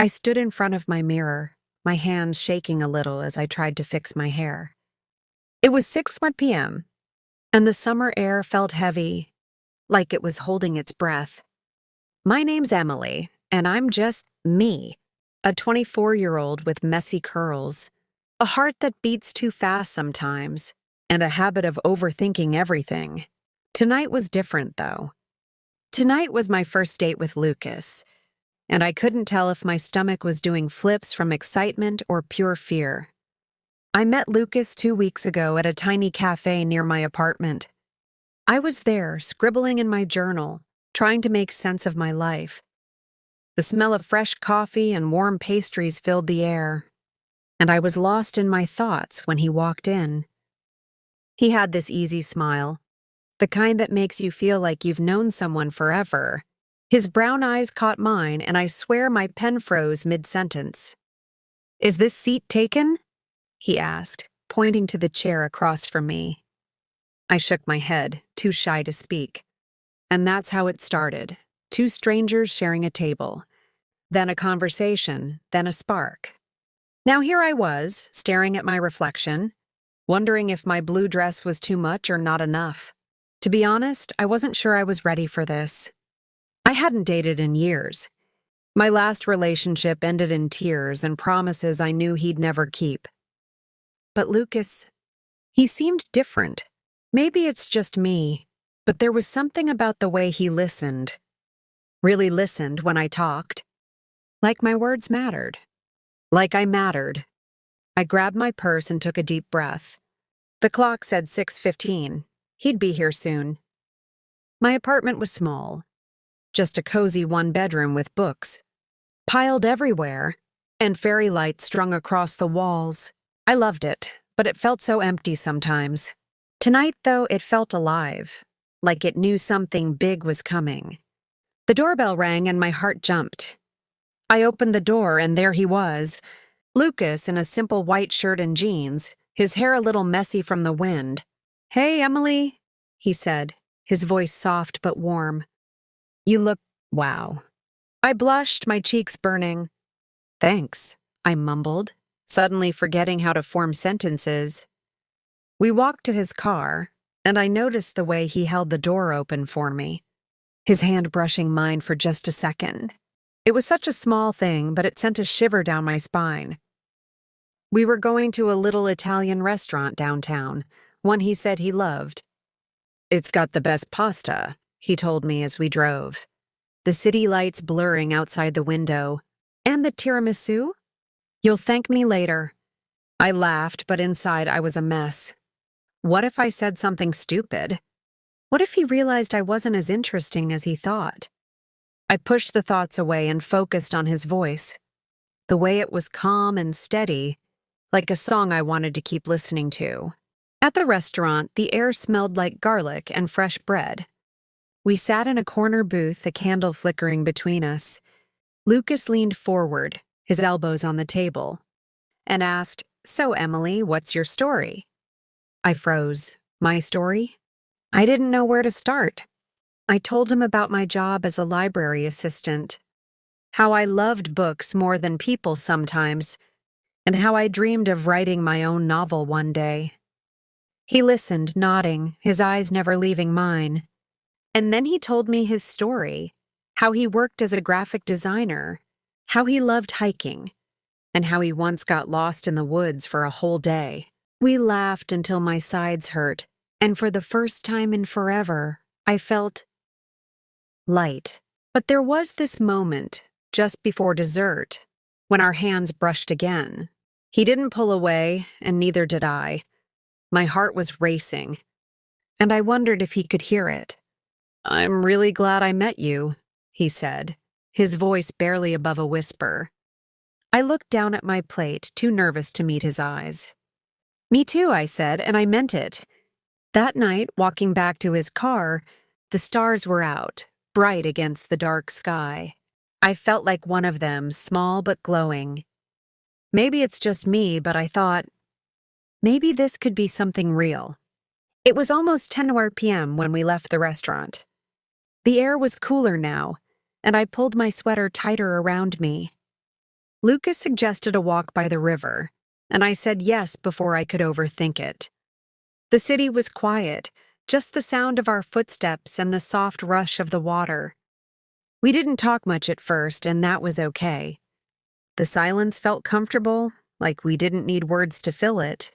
I stood in front of my mirror, my hands shaking a little as I tried to fix my hair. It was 6 p.m., and the summer air felt heavy, like it was holding its breath. My name's Emily, and I'm just me, a 24-year-old with messy curls, a heart that beats too fast sometimes, and a habit of overthinking everything. Tonight was different, though. Tonight was my first date with Lucas, and I couldn't tell if my stomach was doing flips from excitement or pure fear. I met Lucas 2 weeks ago at a tiny cafe near my apartment. I was there, scribbling in my journal, trying to make sense of my life. The smell of fresh coffee and warm pastries filled the air, and I was lost in my thoughts when he walked in. He had this easy smile, the kind that makes you feel like you've known someone forever. His brown eyes caught mine, and I swear my pen froze mid-sentence. "Is this seat taken?" he asked, pointing to the chair across from me. I shook my head, too shy to speak. And that's how it started. Two strangers sharing a table. Then a conversation, then a spark. Now here I was, staring at my reflection, wondering if my blue dress was too much or not enough. To be honest, I wasn't sure I was ready for this. I hadn't dated in years. My last relationship ended in tears and promises I knew he'd never keep. But Lucas, he seemed different. Maybe it's just me, but there was something about the way he listened. Really listened when I talked. Like my words mattered. Like I mattered. I grabbed my purse and took a deep breath. The clock said 6:15. He'd be here soon. My apartment was small. Just a cozy one-bedroom with books piled everywhere and fairy lights strung across the walls. I loved it, but it felt so empty sometimes. Tonight, though, it felt alive, like it knew something big was coming. The doorbell rang and my heart jumped. I opened the door and there he was, Lucas in a simple white shirt and jeans, his hair a little messy from the wind. "Hey, Emily," he said, his voice soft but warm. "You look, wow." I blushed, my cheeks burning. "Thanks," I mumbled, suddenly forgetting how to form sentences. We walked to his car, and I noticed the way he held the door open for me, his hand brushing mine for just a second. It was such a small thing, but it sent a shiver down my spine. We were going to a little Italian restaurant downtown, one he said he loved. "It's got the best pasta," he told me as we drove. The city lights blurring outside the window. "And the tiramisu? You'll thank me later." I laughed, but inside I was a mess. What if I said something stupid? What if he realized I wasn't as interesting as he thought? I pushed the thoughts away and focused on his voice. The way it was calm and steady, like a song I wanted to keep listening to. At the restaurant, the air smelled like garlic and fresh bread. We sat in a corner booth, a candle flickering between us. Lucas leaned forward, his elbows on the table, and asked, "So, Emily, what's your story?" I froze. My story? I didn't know where to start. I told him about my job as a library assistant, how I loved books more than people sometimes, and how I dreamed of writing my own novel one day. He listened, nodding, his eyes never leaving mine. And then he told me his story, how he worked as a graphic designer, how he loved hiking, and how he once got lost in the woods for a whole day. We laughed until my sides hurt, and for the first time in forever, I felt light. But there was this moment, just before dessert, when our hands brushed again. He didn't pull away, and neither did I. My heart was racing, and I wondered if he could hear it. "I'm really glad I met you," he said, his voice barely above a whisper. I looked down at my plate, too nervous to meet his eyes. "Me too," I said, and I meant it. That night, walking back to his car, the stars were out, bright against the dark sky. I felt like one of them, small but glowing. Maybe it's just me, but I thought, maybe this could be something real. It was almost 10 p.m. when we left the restaurant. The air was cooler now, and I pulled my sweater tighter around me. Lucas suggested a walk by the river, and I said yes before I could overthink it. The city was quiet, just the sound of our footsteps and the soft rush of the water. We didn't talk much at first, and that was okay. The silence felt comfortable, like we didn't need words to fill it.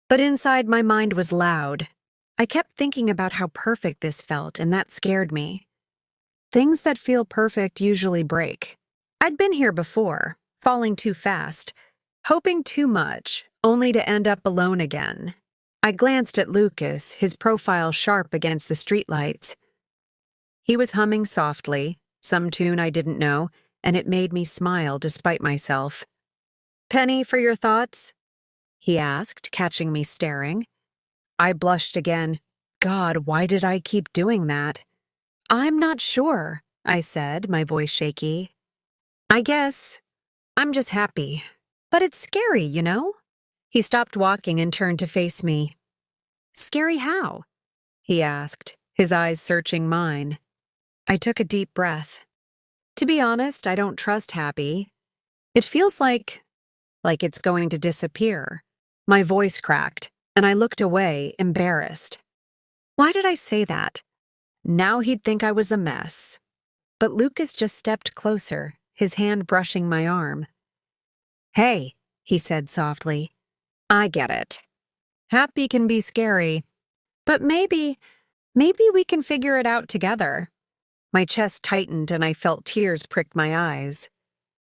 But inside, my mind was loud. I kept thinking about how perfect this felt, and that scared me. Things that feel perfect usually break. I'd been here before, falling too fast, hoping too much, only to end up alone again. I glanced at Lucas, his profile sharp against the streetlights. He was humming softly, some tune I didn't know, and it made me smile despite myself. "Penny for your thoughts?" he asked, catching me staring. I blushed again. God, why did I keep doing that? "I'm not sure," I said, my voice shaky. "I guess I'm just happy. But it's scary, you know?" He stopped walking and turned to face me. "Scary how?" he asked, his eyes searching mine. I took a deep breath. To be honest, I don't trust happy. It feels like it's going to disappear. My voice cracked, and I looked away, embarrassed. Why did I say that? Now he'd think I was a mess. But Lucas just stepped closer, his hand brushing my arm. "Hey," he said softly. "I get it. Happy can be scary. But maybe we can figure it out together." My chest tightened and I felt tears prick my eyes.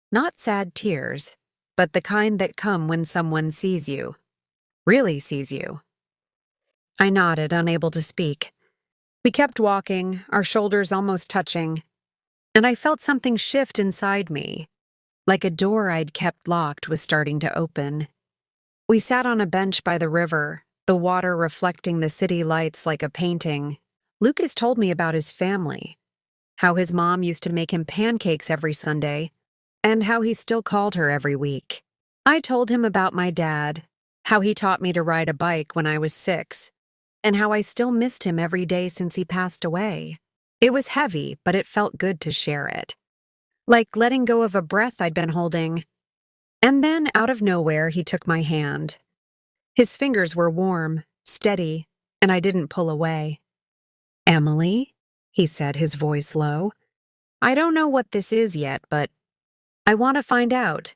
Not sad tears, but the kind that come when someone sees you. Really sees you. I nodded, unable to speak. We kept walking, our shoulders almost touching, and I felt something shift inside me, like a door I'd kept locked was starting to open. We sat on a bench by the river, the water reflecting the city lights like a painting. Lucas told me about his family, how his mom used to make him pancakes every Sunday, and how he still called her every week. I told him about my dad, how he taught me to ride a bike when I was 6, and how I still missed him every day since he passed away. It was heavy, but it felt good to share it. Like letting go of a breath I'd been holding. And then, out of nowhere, he took my hand. His fingers were warm, steady, and I didn't pull away. "Emily?" he said, his voice low. "I don't know what this is yet, but I want to find out."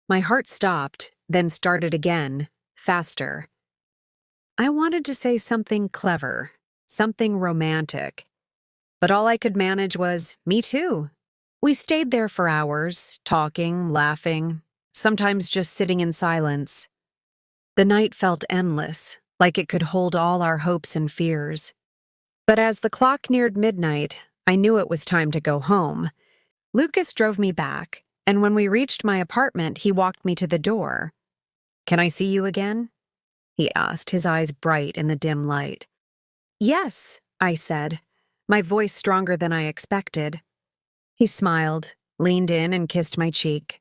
My heart stopped, then started again, faster. I wanted to say something clever, something romantic. But all I could manage was, "Me too." We stayed there for hours, talking, laughing, sometimes just sitting in silence. The night felt endless, like it could hold all our hopes and fears. But as the clock neared midnight, I knew it was time to go home. Lucas drove me back, and when we reached my apartment, he walked me to the door. "Can I see you again?" he asked, his eyes bright in the dim light. "Yes," I said, my voice stronger than I expected. He smiled, leaned in, and kissed my cheek.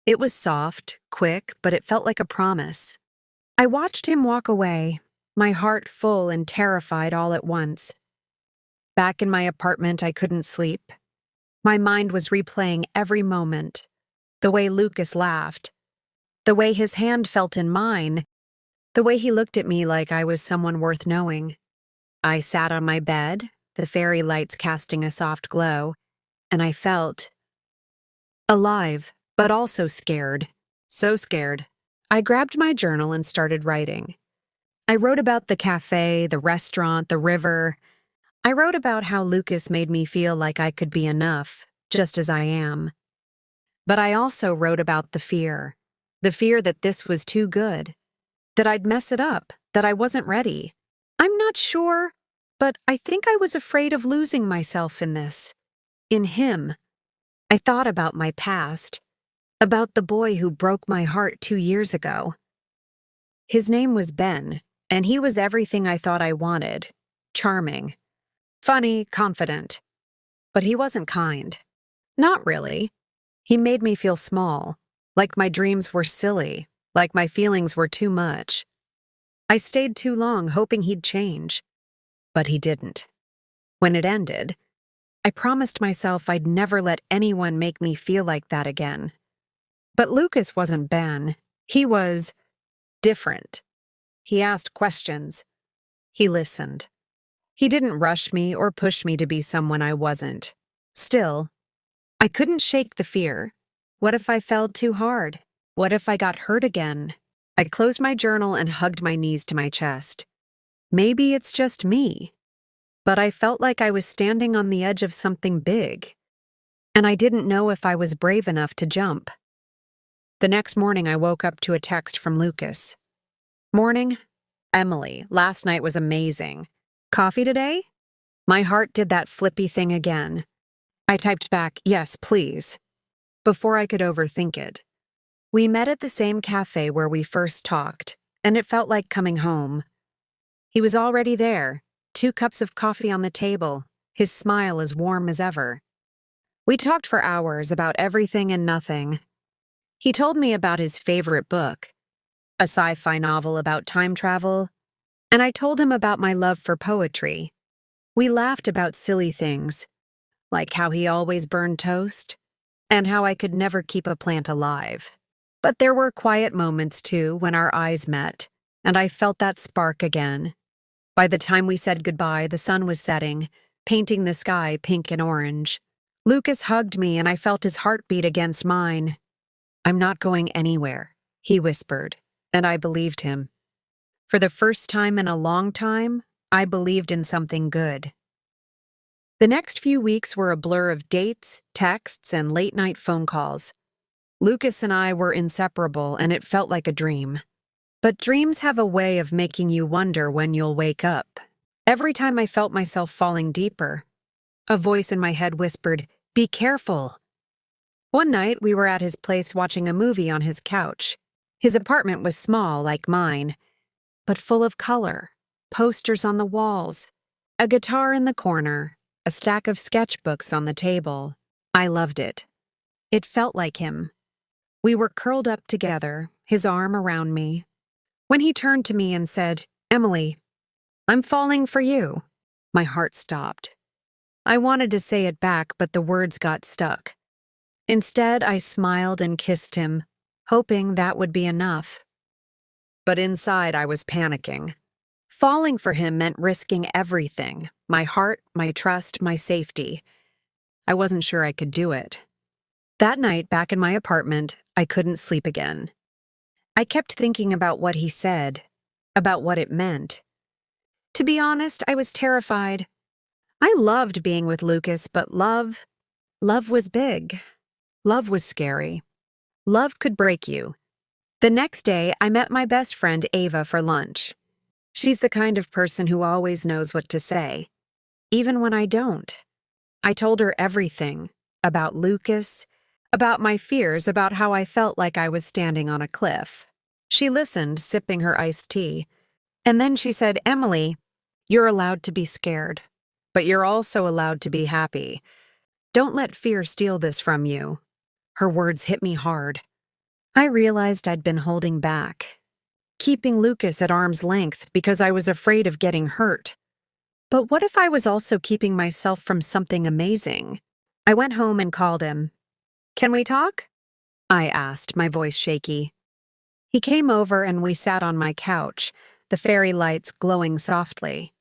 It was soft, quick, but it felt like a promise. I watched him walk away, my heart full and terrified all at once. Back in my apartment, I couldn't sleep. My mind was replaying every moment. The way Lucas laughed. The way his hand felt in mine. The way he looked at me like I was someone worth knowing. I sat on my bed, the fairy lights casting a soft glow, and I felt alive, but also scared. So scared. I grabbed my journal and started writing. I wrote about the cafe, the restaurant, the river. I wrote about how Lucas made me feel like I could be enough, just as I am. But I also wrote about the fear that this was too good, that I'd mess it up, that I wasn't ready. I'm not sure, but I think I was afraid of losing myself in this, in him. I thought about my past, about the boy who broke my heart 2 years ago. His name was Ben, and he was everything I thought I wanted. Charming. Funny, confident. But he wasn't kind. Not really. He made me feel small, like my dreams were silly, like my feelings were too much. I stayed too long hoping he'd change. But he didn't. When it ended, I promised myself I'd never let anyone make me feel like that again. But Lucas wasn't Ben. He was different. He asked questions. He listened. He didn't rush me or push me to be someone I wasn't. Still, I couldn't shake the fear. What if I fell too hard? What if I got hurt again? I closed my journal and hugged my knees to my chest. Maybe it's just me. But I felt like I was standing on the edge of something big. And I didn't know if I was brave enough to jump. The next morning, I woke up to a text from Lucas. Morning, Emily, last night was amazing. Coffee today? My heart did that flippy thing again. I typed back, yes, please, before I could overthink it. We met at the same cafe where we first talked, and it felt like coming home. He was already there, 2 cups of coffee on the table, his smile as warm as ever. We talked for hours about everything and nothing. He told me about his favorite book, a sci-fi novel about time travel, and I told him about my love for poetry. We laughed about silly things, like how he always burned toast, and how I could never keep a plant alive. But there were quiet moments, too, when our eyes met, and I felt that spark again. By the time we said goodbye, the sun was setting, painting the sky pink and orange. Lucas hugged me, and I felt his heartbeat against mine. I'm not going anywhere, he whispered, and I believed him. For the first time in a long time, I believed in something good. The next few weeks were a blur of dates, texts, and late-night phone calls. Lucas and I were inseparable, and it felt like a dream. But dreams have a way of making you wonder when you'll wake up. Every time I felt myself falling deeper, a voice in my head whispered, "Be careful." One night, we were at his place watching a movie on his couch. His apartment was small, like mine, but full of color, posters on the walls, a guitar in the corner, a stack of sketchbooks on the table. I loved it. It felt like him. We were curled up together, his arm around me. When he turned to me and said, "Emily, I'm falling for you," my heart stopped. I wanted to say it back, but the words got stuck. Instead, I smiled and kissed him, hoping that would be enough. But inside, I was panicking. Falling for him meant risking everything: my heart, my trust, my safety. I wasn't sure I could do it. That night, back in my apartment, I couldn't sleep again. I kept thinking about what he said, about what it meant. To be honest, I was terrified. I loved being with Lucas, but love was big. Love was scary. Love could break you. The next day, I met my best friend Ava for lunch. She's the kind of person who always knows what to say, even when I don't. I told her everything, about Lucas, about my fears, about how I felt like I was standing on a cliff. She listened, sipping her iced tea. And then she said, "Emily, you're allowed to be scared, but you're also allowed to be happy. Don't let fear steal this from you." Her words hit me hard. I realized I'd been holding back, keeping Lucas at arm's length because I was afraid of getting hurt. But what if I was also keeping myself from something amazing? I went home and called him. "Can we talk?" I asked, my voice shaky. He came over and we sat on my couch, the fairy lights glowing softly.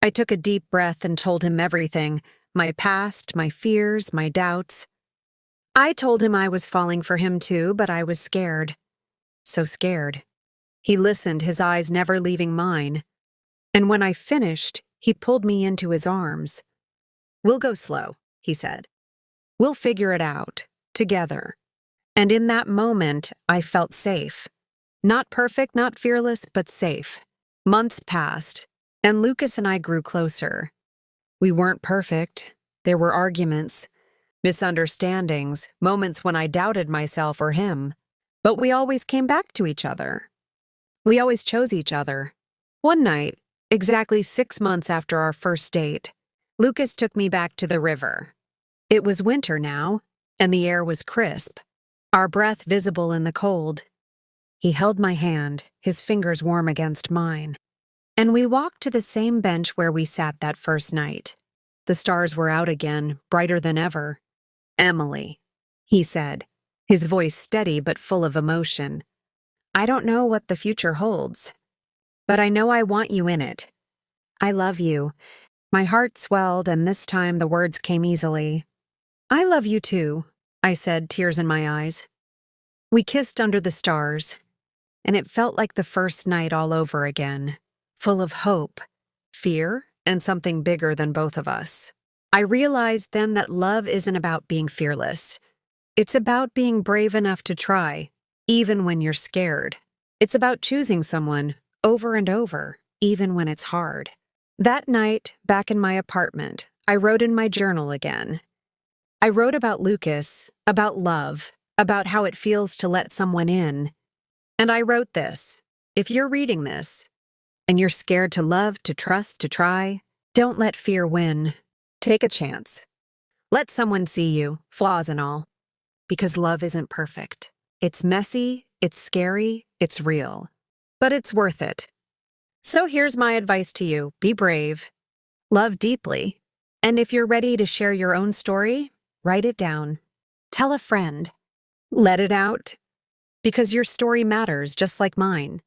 I took a deep breath and told him everything, my past, my fears, my doubts. I told him I was falling for him too, but I was scared. So scared. He listened, his eyes never leaving mine. And when I finished, he pulled me into his arms. "We'll go slow," he said. "We'll figure it out, together." And in that moment, I felt safe. Not perfect, not fearless, but safe. Months passed, and Lucas and I grew closer. We weren't perfect. There were arguments, misunderstandings, moments when I doubted myself or him. But we always came back to each other. We always chose each other. One night, exactly 6 months after our first date, Lucas took me back to the river. It was winter now, and the air was crisp, our breath visible in the cold. He held my hand, his fingers warm against mine. And we walked to the same bench where we sat that first night. The stars were out again, brighter than ever. "Emily," he said, his voice steady but full of emotion. I don't know what the future holds, but I know I want you in it. I love you. My heart swelled, and this time the words came easily. I love you too, I said, tears in my eyes. We kissed under the stars, and it felt like the first night all over again, full of hope, fear, and something bigger than both of us. I realized then that love isn't about being fearless. It's about being brave enough to try, even when you're scared. It's about choosing someone over and over, even when it's hard. That night, back in my apartment, I wrote in my journal again. I wrote about Lucas, about love, about how it feels to let someone in. And I wrote this: if you're reading this, and you're scared to love, to trust, to try, don't let fear win. Take a chance. Let someone see you, flaws and all. Because love isn't perfect. It's messy, it's scary, it's real. But it's worth it. So here's my advice to you: be brave, love deeply, and if you're ready to share your own story, write it down. Tell a friend. Let it out. Because your story matters just like mine.